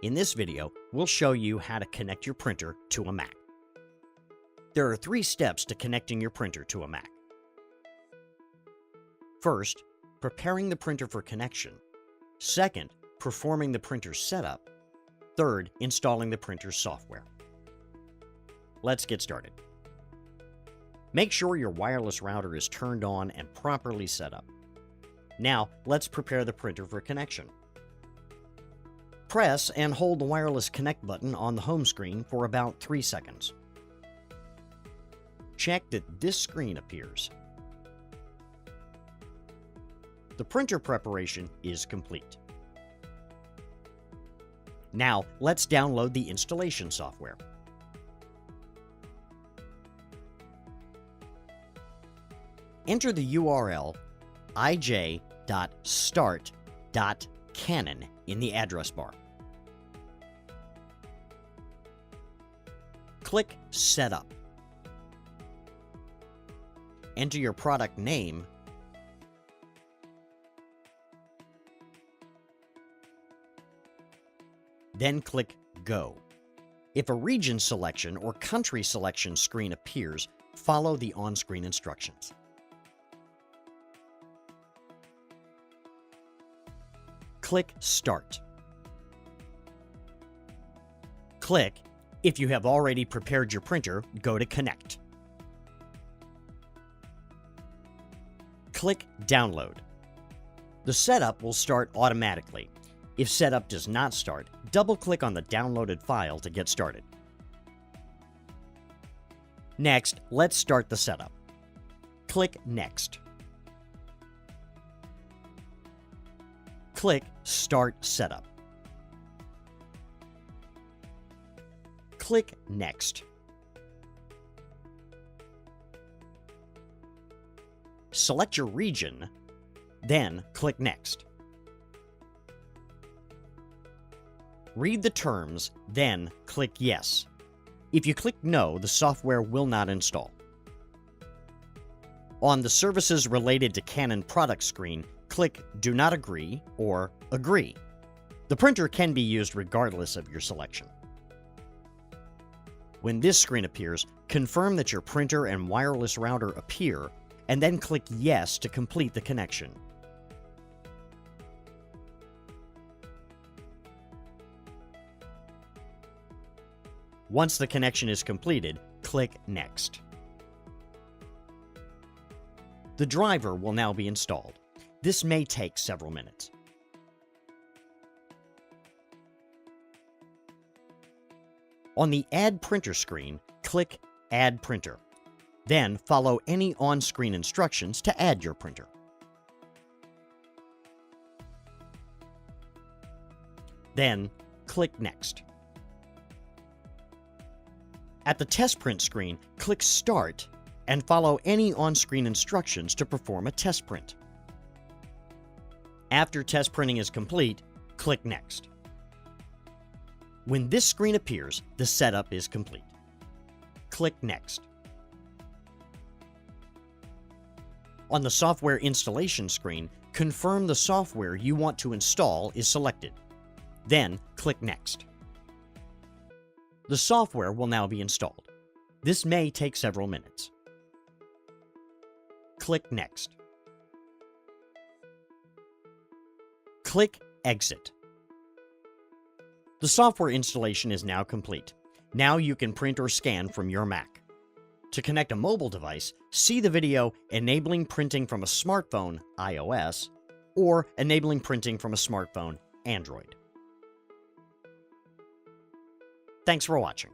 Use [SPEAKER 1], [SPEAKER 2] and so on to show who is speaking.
[SPEAKER 1] In this video, we'll show you how to connect your printer to a Mac. There are 3 steps to connecting your printer to a Mac. First, preparing the printer for connection. Second, performing the printer's setup. Third, installing the printer's software. Let's get started. Make sure your wireless router is turned on and properly set up. Now, let's prepare the printer for connection. Press and hold the wireless connect button on the home screen for about 3 seconds. Check that this screen appears. The printer preparation is complete. Now, let's download the installation software. Enter the URL ij.start.canon in the address bar. Click Setup. Enter your product name then click Go. If a region selection or country selection screen appears, follow the on-screen instructions. Click Start. If you have already prepared your printer, go to Connect. Click Download. The setup will start automatically. If setup does not start, double-click on the downloaded file to get started. Next, let's start the setup. Click Next. Click Start Setup. Click Next. Select your region, then click Next. Read the terms, then click Yes. If you click No, the software will not install. On the Services Related to Canon product screen, click Do Not Agree or Agree. The printer can be used regardless of your selection. When this screen appears, confirm that your printer and wireless router appear, and then click Yes to complete the connection. Once the connection is completed, click Next. The driver will now be installed. This may take several minutes. On the Add Printer screen, click Add Printer. Then follow any on-screen instructions to add your printer. Then click Next. At the test print screen, click Start and follow any on-screen instructions to perform a test print. After test printing is complete, click Next. When this screen appears, the setup is complete. Click Next. On the software installation screen, confirm the software you want to install is selected. Then click Next. The software will now be installed. This may take several minutes. Click Next. Click Exit. The software installation is now complete. Now you can print or scan from your Mac. To connect a mobile device, see the video Enabling Printing from a Smartphone, iOS, or Enabling Printing from a Smartphone, Android. Thanks for watching.